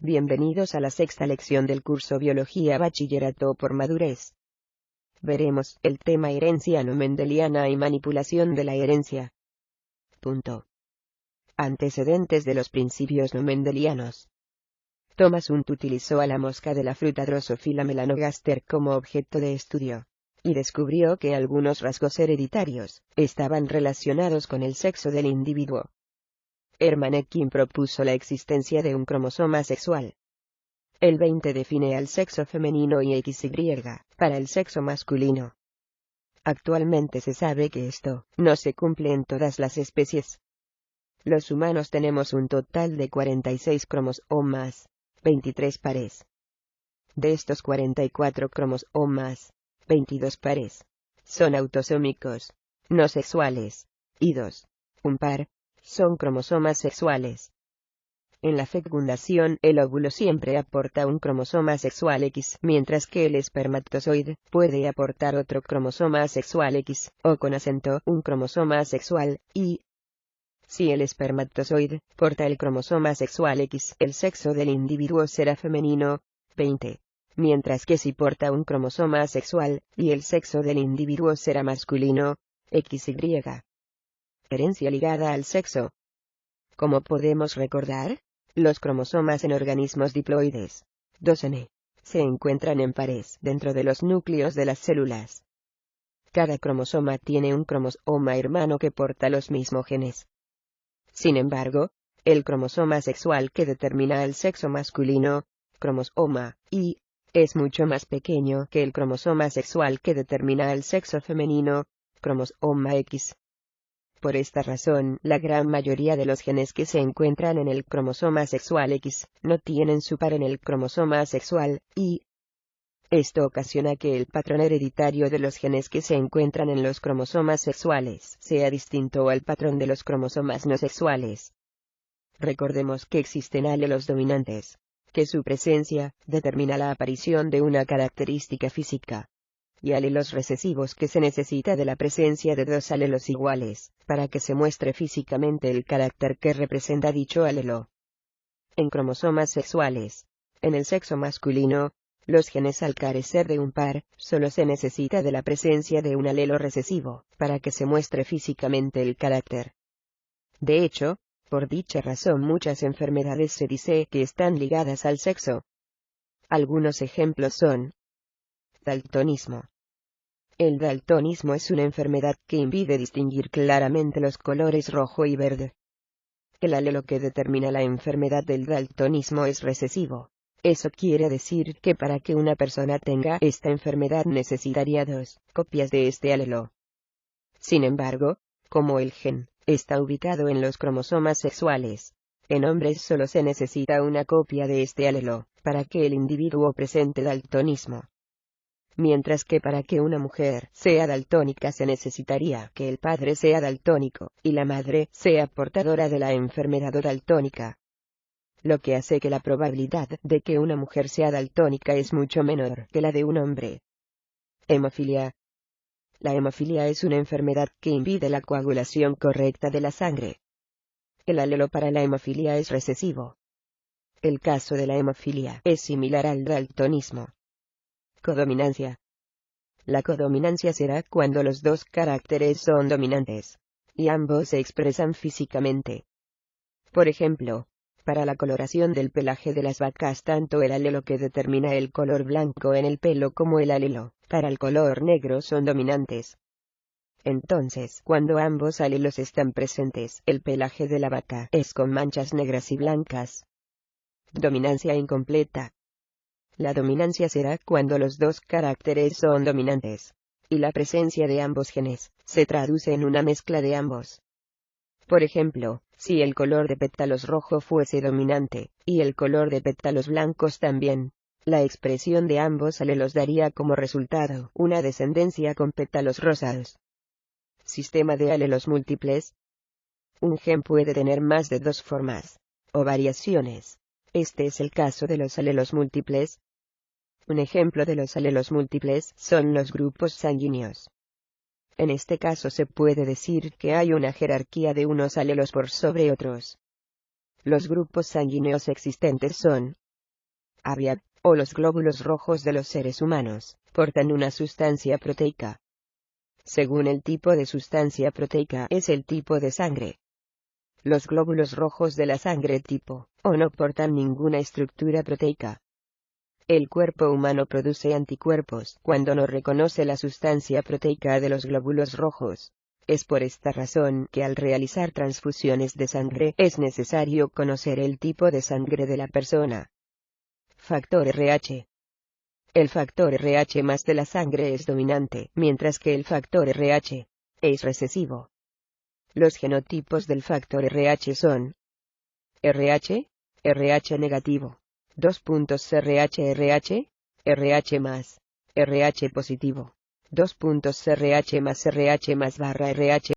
Bienvenidos a la sexta lección del curso Biología Bachillerato por Madurez. Veremos el tema herencia no mendeliana y manipulación de la herencia. Punto. Antecedentes de los principios no mendelianos. Thomas Hunt utilizó a la mosca de la fruta Drosophila melanogaster como objeto de estudio, y descubrió que algunos rasgos hereditarios estaban relacionados con el sexo del individuo. Hermann Ekin propuso la existencia de un cromosoma sexual. El 20 define al sexo femenino y XY para el sexo masculino. Actualmente se sabe que esto no se cumple en todas las especies. Los humanos tenemos un total de 46 cromosomas, 23 pares. De estos 44 cromosomas, 22 pares son autosómicos, no sexuales, y 2, un par, son cromosomas sexuales. En la fecundación, el óvulo siempre aporta un cromosoma sexual X, mientras que el espermatozoide puede aportar otro cromosoma sexual X, o con acento, un cromosoma sexual Y. Si el espermatozoide porta el cromosoma sexual X, el sexo del individuo será femenino, 20. Mientras que si porta un cromosoma sexual Y, el sexo del individuo será masculino, XY. Herencia ligada al sexo. Como podemos recordar, los cromosomas en organismos diploides, 2N, se encuentran en pares dentro de los núcleos de las células. Cada cromosoma tiene un cromosoma hermano que porta los mismos genes. Sin embargo, el cromosoma sexual que determina el sexo masculino, cromosoma Y, es mucho más pequeño que el cromosoma sexual que determina el sexo femenino, cromosoma X. Por esta razón, la gran mayoría de los genes que se encuentran en el cromosoma sexual X, no tienen su par en el cromosoma sexual Y. Esto ocasiona que el patrón hereditario de los genes que se encuentran en los cromosomas sexuales sea distinto al patrón de los cromosomas no sexuales. Recordemos que existen alelos dominantes, que su presencia determina la aparición de una característica física, y alelos recesivos que se necesita de la presencia de dos alelos iguales, para que se muestre físicamente el carácter que representa dicho alelo. En cromosomas sexuales, en el sexo masculino, los genes al carecer de un par, solo se necesita de la presencia de un alelo recesivo, para que se muestre físicamente el carácter. De hecho, por dicha razón muchas enfermedades se dice que están ligadas al sexo. Algunos ejemplos son: daltonismo. El daltonismo es una enfermedad que impide distinguir claramente los colores rojo y verde. El alelo que determina la enfermedad del daltonismo es recesivo. Eso quiere decir que para que una persona tenga esta enfermedad necesitaría dos copias de este alelo. Sin embargo, como el gen está ubicado en los cromosomas sexuales, en hombres solo se necesita una copia de este alelo para que el individuo presente daltonismo. Mientras que para que una mujer sea daltónica se necesitaría que el padre sea daltónico, y la madre sea portadora de la enfermedad daltónica. Lo que hace que la probabilidad de que una mujer sea daltónica es mucho menor que la de un hombre. Hemofilia. La hemofilia es una enfermedad que impide la coagulación correcta de la sangre. El alelo para la hemofilia es recesivo. El caso de la hemofilia es similar al daltonismo. Codominancia. La codominancia será cuando los dos caracteres son dominantes, y ambos se expresan físicamente. Por ejemplo, para la coloración del pelaje de las vacas, tanto el alelo que determina el color blanco en el pelo como el alelo para el color negro son dominantes. Entonces, cuando ambos alelos están presentes, el pelaje de la vaca es con manchas negras y blancas. Dominancia incompleta. La dominancia será cuando los dos caracteres son dominantes, y la presencia de ambos genes se traduce en una mezcla de ambos. Por ejemplo, si el color de pétalos rojo fuese dominante, y el color de pétalos blancos también, la expresión de ambos alelos daría como resultado una descendencia con pétalos rosados. Sistema de alelos múltiples. Un gen puede tener más de dos formas, o variaciones. Este es el caso de los alelos múltiples. Un ejemplo de los alelos múltiples son los grupos sanguíneos. En este caso se puede decir que hay una jerarquía de unos alelos por sobre otros. Los grupos sanguíneos existentes son Aviat, o los glóbulos rojos de los seres humanos, portan una sustancia proteica. Según el tipo de sustancia proteica es el tipo de sangre. Los glóbulos rojos de la sangre tipo O no portan ninguna estructura proteica. El cuerpo humano produce anticuerpos cuando no reconoce la sustancia proteica de los glóbulos rojos. Es por esta razón que al realizar transfusiones de sangre es necesario conocer el tipo de sangre de la persona. Factor RH. El factor RH más de la sangre es dominante, mientras que el factor RH es recesivo. Los genotipos del factor RH son RH, RH negativo, RH, RH más, RH positivo, RH más RH más /RH